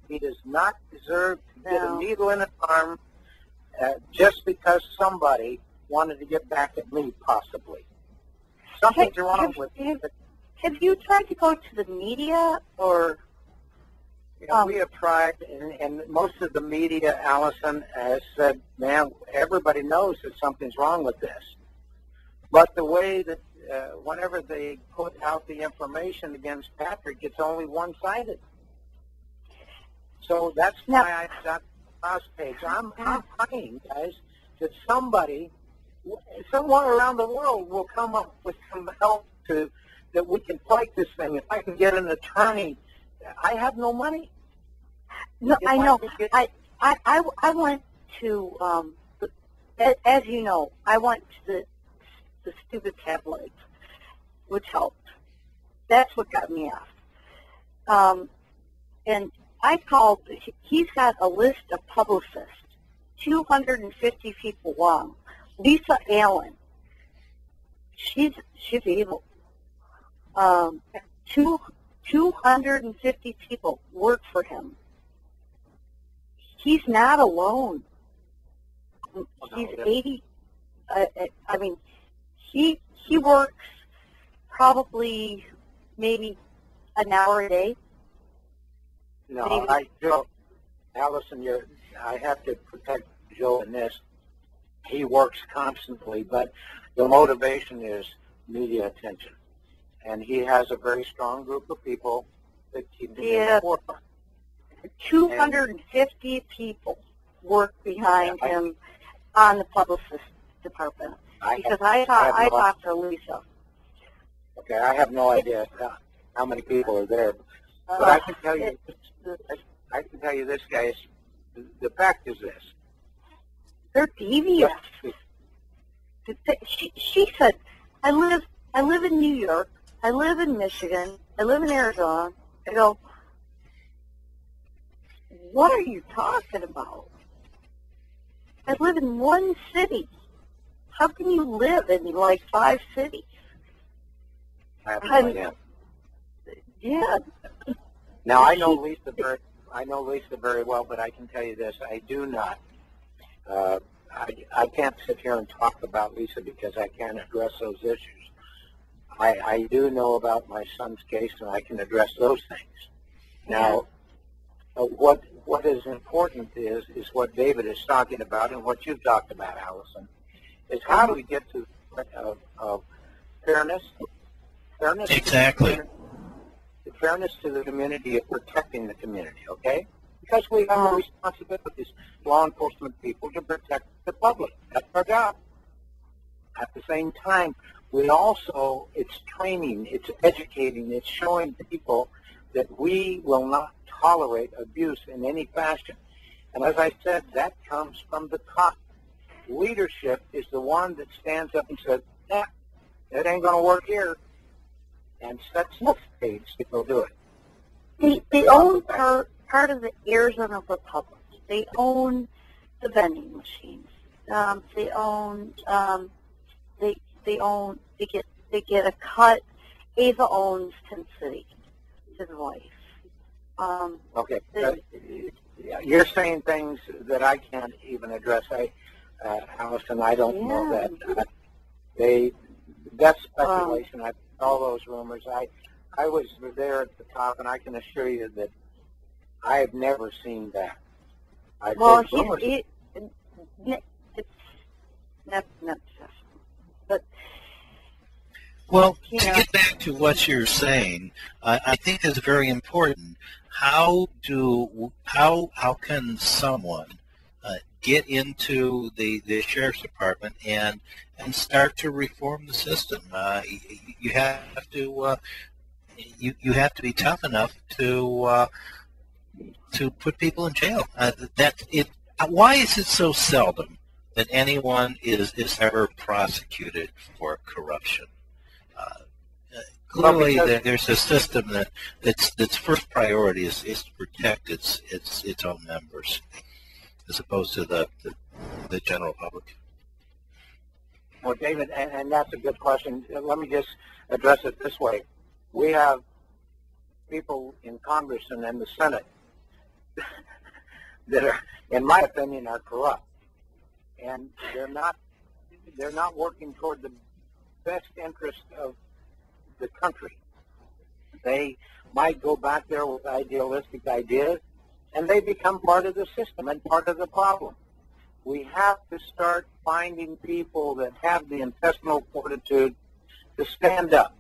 He does not deserve to get a needle in his arm just because somebody wanted to get back at me, possibly. Something's wrong with it. Have you tried to go to the media, or? We have tried, and most of the media, Allison, has said, man, everybody knows that something's wrong with this. But the way that whenever they put out the information against Patrick, it's only one-sided. So that's why I got the last page. I'm praying, guys, that someone around the world will come up with some help that we can fight this thing. If I can get an attorney, I have no money. No, I know. I went to, as you know, I went to the stupid tabloids, which helped. That's what got me off. And I called, he's got a list of publicists, 250 people long. Lisa Allen, she's evil. 250 people work for him. He's not alone. He's 80. I mean, he works probably maybe an hour a day. No, Joe, Allison, I have to protect Joe in this. He works constantly, but the motivation is media attention. And he has a very strong group of people that keep him in the forefront. 250 people work behind him on the publicist department. Because I talked to Lisa. Okay, I have no idea how many people are there, but I can tell you. I can tell you this, guys. The fact is this: they're devious. She said, "I live in New York. I live in Michigan. I live in Arizona." I go, "What are you talking about? I live in one city. How can you live in like 5 cities?" I have no idea. Yeah. Now I know Lisa very well, but I can tell you this: I do not. I can't sit here and talk about Lisa because I can't address those issues. I do know about my son's case, and I can address those things. Now, what is important is what David is talking about, and what you've talked about, Allison, is how do we get to of fairness? Fairness. Exactly. Fairness to the community, of protecting the community, okay? Because we have a responsibility as law enforcement people to protect the public. That's our job. At the same time, we also, it's training, it's educating, it's showing people that we will not tolerate abuse in any fashion. And as I said, that comes from the top. Leadership is the one that stands up and says, it ain't going to work here, and sets the stage to go do it. They own part of the Arizona Republic. They own the vending machines. They get a cut. Ava owns Tin City, his wife. Okay. You're saying things that I can't even address. Allison, I don't know that. That's speculation. All those rumors. I was there at the top, and I can assure you that I have never seen that. It's not but. Well, to get back to what you're saying, I think is very important. How can someone get into the sheriff's department and start to reform the system? You have to you have to be tough enough to put people in jail. Why is it so seldom that anyone is ever prosecuted for corruption? Clearly, there's a system that's first priority is to protect its own members, as opposed to the general public. Well, David, and that's a good question. Let me just address it this way. We have people in Congress and in the Senate that are, in my opinion, are corrupt. and they're not working toward the best interest of the country. They might go back there with idealistic ideas, and they become part of the system and part of the problem. We have to start finding people that have the intestinal fortitude to stand up,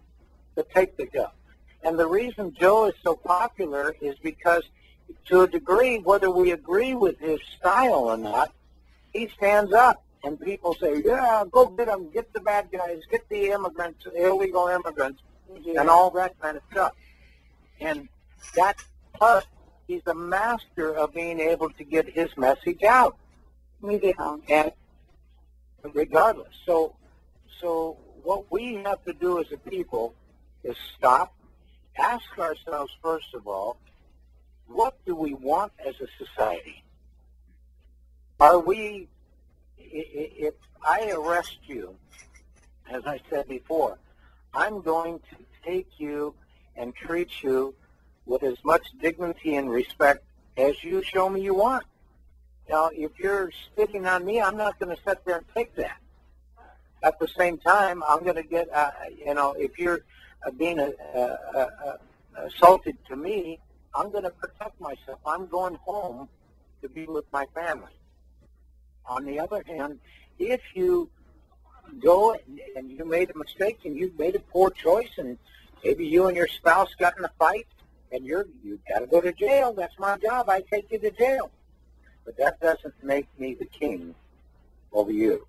to take the job. And the reason Joe is so popular is because, to a degree, whether we agree with his style or not, he stands up. And people say, yeah, go get them, get the bad guys, get the immigrants, the illegal immigrants, and all that kind of stuff. And that, plus, he's a master of being able to get his message out. And regardless. So what we have to do as a people is stop, ask ourselves, first of all, what do we want as a society? Are we, if I arrest you, as I said before, I'm going to take you and treat you with as much dignity and respect as you show me you want. Now, if you're spitting on me, I'm not going to sit there and take that. At the same time, I'm going to get, if you're being assaulted to me, I'm going to protect myself. I'm going home to be with my family. On the other hand, if you go and you made a mistake and you made a poor choice and maybe you and your spouse got in a fight and you've got to go to jail, that's my job. I take you to jail. But that doesn't make me the king over you.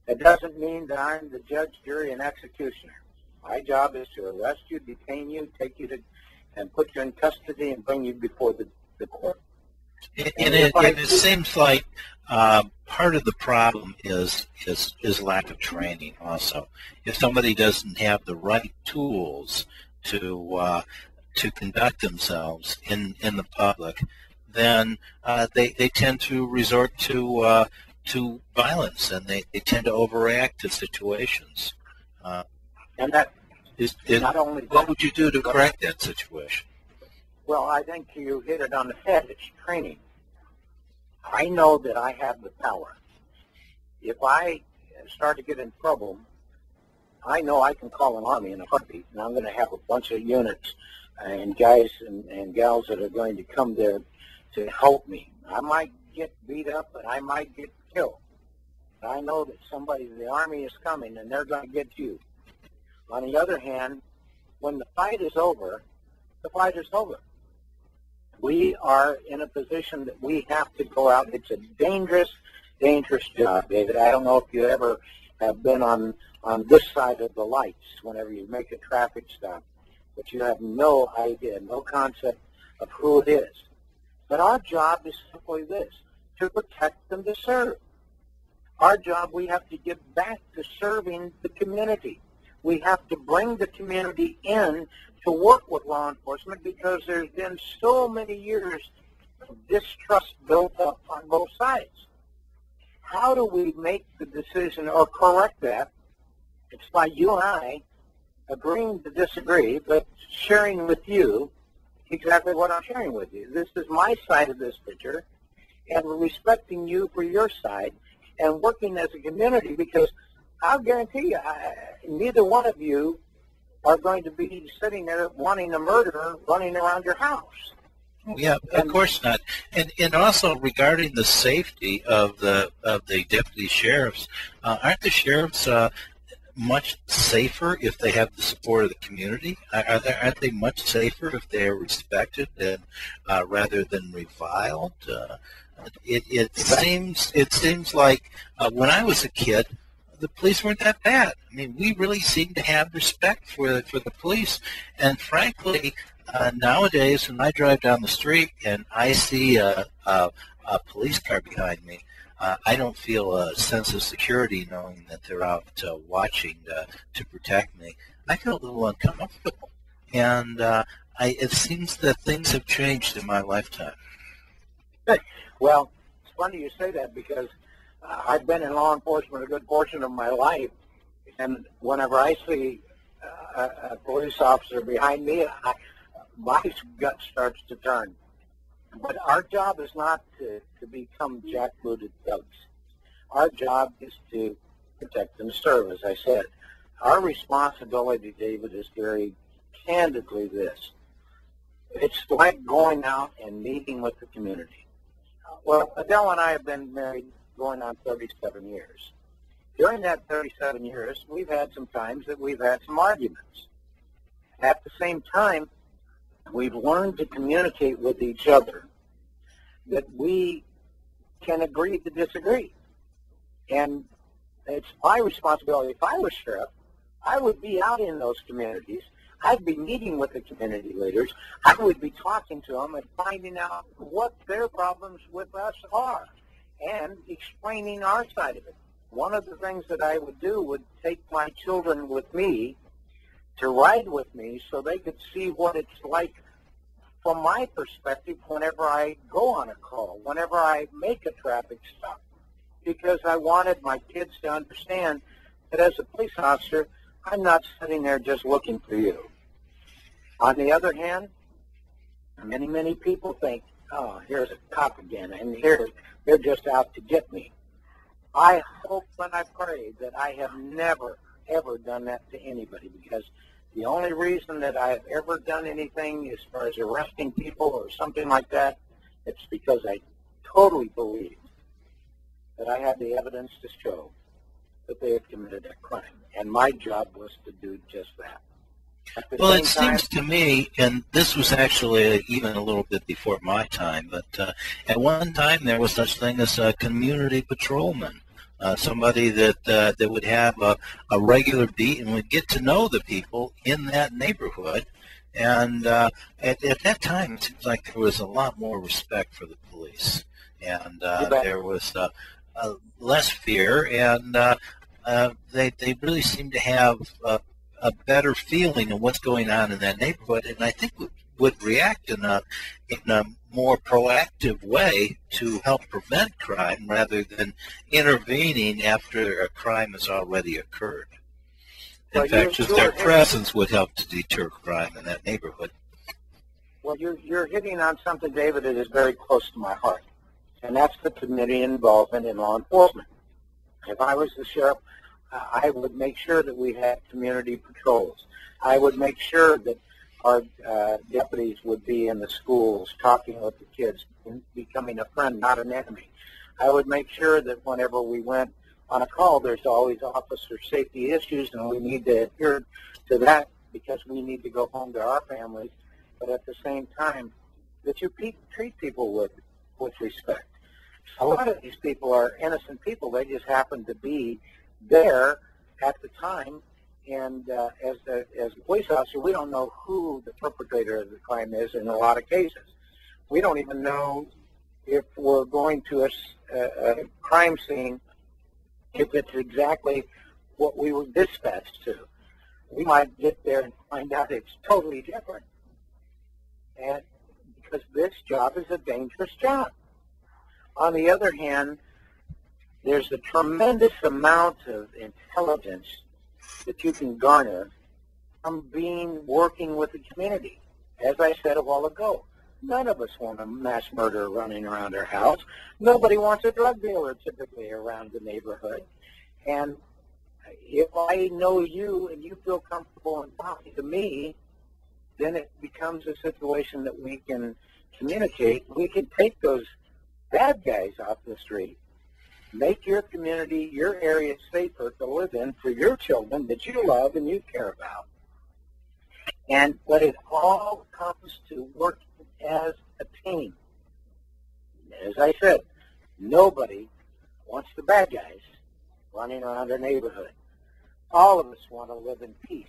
It doesn't mean that I'm the judge, jury, and executioner. My job is to arrest you, detain you, take you to, and put you in custody and bring you before the court. And it seems like part of the problem is lack of training also. If somebody doesn't have the right tools to conduct themselves in the public, then they tend to resort to violence, and they tend to overact to situations. And that is not only that, what would you do to correct that situation? Well, I think you hit it on the head. It's training. I know that I have the power. If I start to get in trouble, I know I can call an army in a heartbeat, and I'm going to have a bunch of units and guys and gals that are going to come there to help me. I might get beat up, and I might get killed. But I know that the army is coming, and they're going to get you. On the other hand, when the fight is over, the fight is over. We are in a position that we have to go out. It's a dangerous, dangerous job, David. I don't know if you ever have been on this side of the lights whenever you make a traffic stop, but you have no idea, no concept of who it is. But our job is simply this, to protect and to serve. Our job, we have to get back to serving the community. We have to bring the community in to work with law enforcement because there's been so many years of distrust built up on both sides. How do we make the decision or correct that? It's by you and I agreeing to disagree, but sharing with you exactly what I'm sharing with you. This is my side of this picture, and respecting you for your side and working as a community, because I'll guarantee you, neither one of you are going to be sitting there wanting a murderer running around your house. Yeah, of course not. And also regarding the safety of the deputy sheriffs, aren't the sheriffs much safer if they have the support of the community? Aren't they much safer if they are respected and rather than reviled? It seems like when I was a kid, the police weren't that bad. I mean, we really seemed to have respect for the police. And frankly, nowadays, when I drive down the street and I see a police car behind me, I don't feel a sense of security knowing that they're out watching to protect me. I feel a little uncomfortable. And it seems that things have changed in my lifetime. Well, it's funny you say that because I've been in law enforcement a good portion of my life, and whenever I see a police officer behind me, my gut starts to turn. But our job is not to become jackbooted thugs. our job is to protect and serve, as I said. Our responsibility, David, is very candidly this. It's like going out and meeting with the community. Well, Adele and I have been married going on 37 years. During that 37 years, we've had some times that we've had some arguments. At the same time, we've learned to communicate with each other that we can agree to disagree. And it's my responsibility. If I was sheriff, I would be out in those communities. I'd be meeting with the community leaders. I would be talking to them and finding out what their problems with us are and explaining our side of it. One of the things that I would do would take my children with me to ride with me so they could see what it's like from my perspective whenever I go on a call, whenever I make a traffic stop, because I wanted my kids to understand that as a police officer, I'm not sitting there just looking for you. On the other hand, many, many people think, oh, here's a cop again, and here they're just out to get me. I hope and I pray that I have never, ever done that to anybody, because the only reason that I have ever done anything as far as arresting people or something like that, it's because I totally believe that I had the evidence to show that they had committed that crime. And my job was to do just that. Well, it seems to me, and this was actually even a little bit before my time, but at one time there was such thing as a community patrolman, somebody that would have a regular beat and would get to know the people in that neighborhood. And at that time, it seems like there was a lot more respect for the police, and there was less fear, and they really seemed to have a better feeling of what's going on in that neighborhood, and I think would react in a more proactive way to help prevent crime rather than intervening after a crime has already occurred. In fact, just their presence would help to deter crime in that neighborhood. Well, you're hitting on something, David, that is very close to my heart, and that's the community involvement in law enforcement. If I was the sheriff, I would make sure that we had community patrols. I would make sure that our deputies would be in the schools talking with the kids, becoming a friend, not an enemy. I would make sure that whenever we went on a call, there's always officer safety issues, and we need to adhere to that because we need to go home to our families. But at the same time, that you treat people with respect. A lot of these people are innocent people. They just happen to be there at the time, and as a police officer, we don't know who the perpetrator of the crime is in a lot of cases. We don't even know if we're going to a crime scene if it's exactly what we were dispatched to. We might get there and find out it's totally different, and because this job is a dangerous job. On the other hand, there's a tremendous amount of intelligence that you can garner from working with the community. As I said a while ago, none of us want a mass murderer running around our house. Nobody wants a drug dealer typically around the neighborhood. And if I know you and you feel comfortable in talking to me, then it becomes a situation that we can communicate. We can take those bad guys off the street, make your community, your area safer to live in for your children that you love and you care about. But it all comes to working as a team. As I said, nobody wants the bad guys running around our neighborhood. All of us want to live in peace.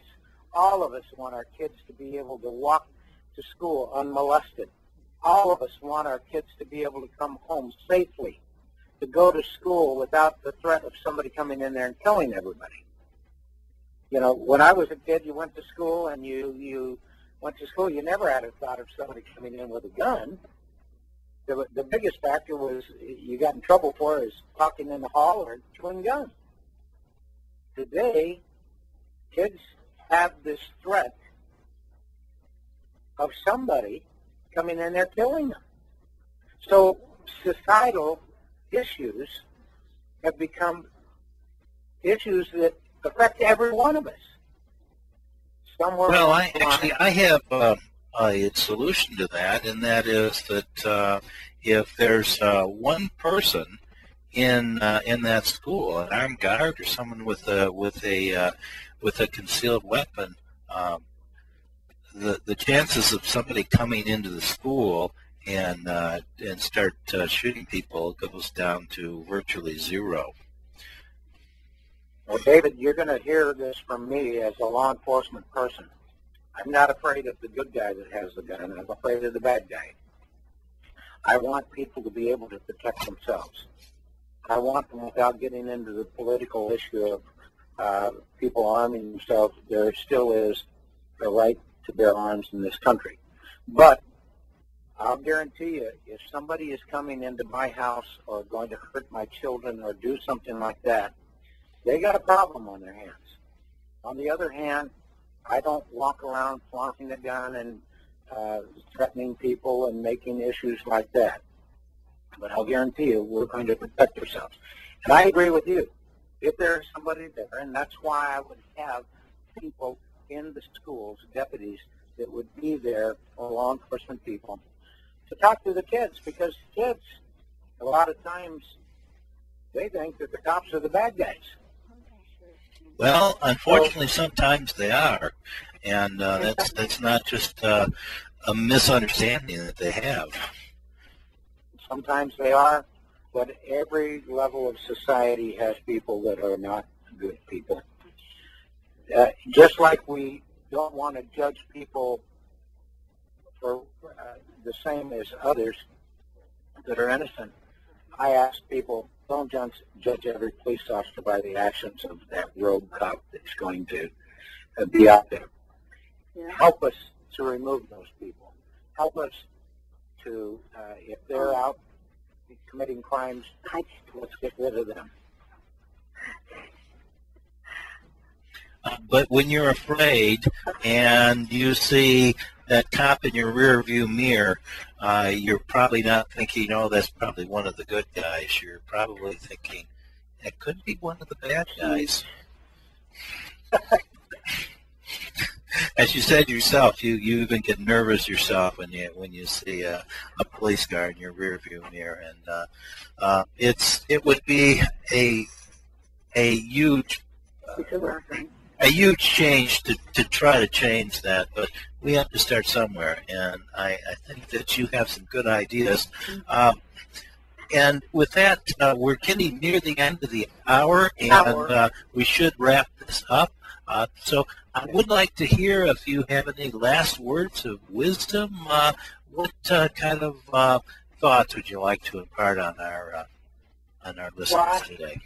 All of us want our kids to be able to walk to school unmolested. All of us want our kids to be able to come home safely, to go to school without the threat of somebody coming in there and killing everybody. You know, when I was a kid, you went to school and you went to school, you never had a thought of somebody coming in with a gun. The biggest factor was you got in trouble for is talking in the hall or chewing gum. Today, kids have this threat of somebody coming in there killing them. So societal issues have become issues that affect every one of us. Somewhere. Well, I have a solution to that, and that is that if there's one person in that school, an armed guard or someone with a concealed weapon, the chances of somebody coming into the school and start shooting people goes down to virtually zero. Well, David, you're going to hear this from me as a law enforcement person. I'm not afraid of the good guy that has the gun. I'm afraid of the bad guy. I want people to be able to protect themselves. I want them, without getting into the political issue of people arming themselves, there still is a right to bear arms in this country. But I'll guarantee you, if somebody is coming into my house or going to hurt my children or do something like that, they got a problem on their hands. On the other hand, I don't walk around flaunting a gun and threatening people and making issues like that. But I'll guarantee you, we're going to protect ourselves. And I agree with you. If there's somebody there, and that's why I would have people in the schools, deputies, that would be there, or law enforcement people, to talk to the kids, because kids, a lot of times, they think that the cops are the bad guys. Well, unfortunately, sometimes they are, and that's not just a misunderstanding that they have. Sometimes they are, but every level of society has people that are not good people. Just like we don't want to judge people for the same as others that are innocent, I ask people, don't judge every police officer by the actions of that rogue cop that's going to be out there. Yeah. Help us to remove those people. Help us to, if they're out committing crimes, let's get rid of them. But when you're afraid and you see that cop in your rear view mirror, you're probably not thinking, oh, that's probably one of the good guys. You're probably thinking, it could be one of the bad guys. As you said yourself, you even get nervous yourself when you see a police car in your rear view mirror, and it would be a huge change to try to change that, but we have to start somewhere, and I think that you have some good ideas. And with that, we're getting near the end of the hour, and we should wrap this up. So I would like to hear if you have any last words of wisdom. What kind of thoughts would you like to impart on our listeners today?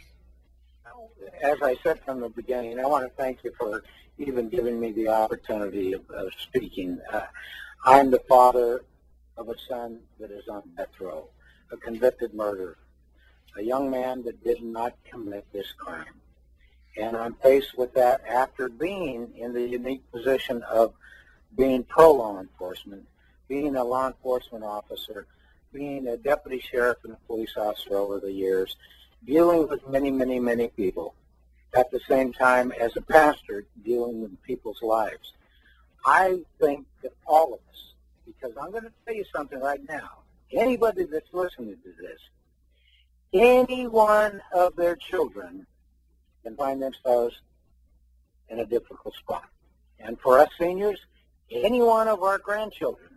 As I said from the beginning, I want to thank you for even giving me the opportunity of speaking. I'm the father of a son that is on death row, a convicted murderer, a young man that did not commit this crime. And I'm faced with that after being in the unique position of being pro-law enforcement, being a law enforcement officer, being a deputy sheriff and a police officer over the years, dealing with many, many, many people, at the same time as a pastor dealing with people's lives. I think that all of us, because I'm going to tell you something right now, anybody that's listening to this, any one of their children can find themselves in a difficult spot. And for us seniors, any one of our grandchildren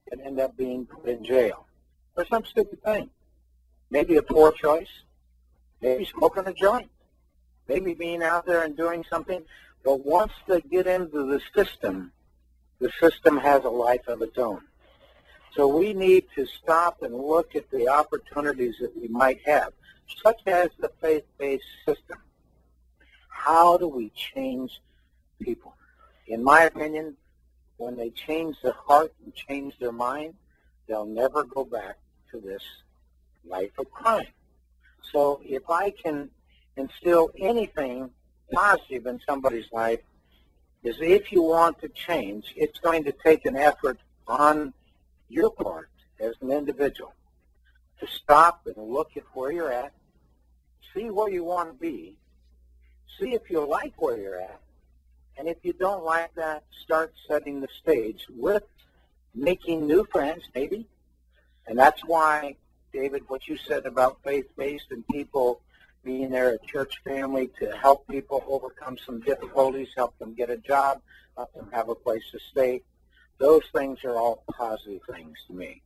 can end up being put in jail for some stupid thing. Maybe a poor choice, maybe smoking a joint, maybe being out there and doing something. But once they get into the system has a life of its own. So we need to stop and look at the opportunities that we might have, such as the faith-based system. How do we change people? In my opinion, when they change their heart and change their mind, they'll never go back to this life of crime. So if I can instill anything positive in somebody's life, is if you want to change, it's going to take an effort on your part as an individual to stop and look at where you're at, see where you want to be, see if you like where you're at, and if you don't like that, start setting the stage with making new friends, maybe. And that's why, David, what you said about faith-based and people being there, a church family to help people overcome some difficulties, help them get a job, help them have a place to stay, those things are all positive things to me.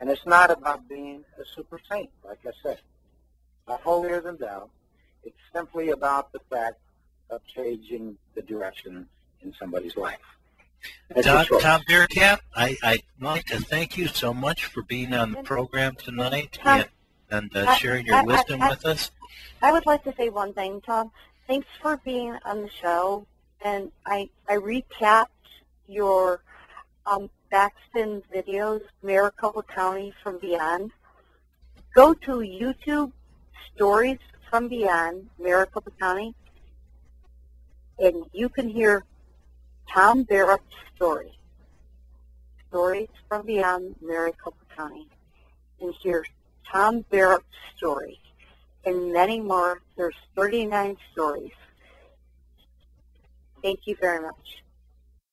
And it's not about being a super saint, like I said. Not holier than thou. It's simply about the fact of changing the direction in somebody's life. Tom Bearup, I'd like to thank you so much for being on the program tonight and sharing your wisdom with us. I would like to say one thing, Tom. Thanks for being on the show. And I recapped your BackSPIN videos, Maricopa County from Beyond. Go to YouTube Stories from Beyond, Maricopa County, and you can hear Tom Bearup's story. Stories from Beyond, Maricopa County, and hear Tom Bearup's story. And many more. There's 39 stories. Thank you very much.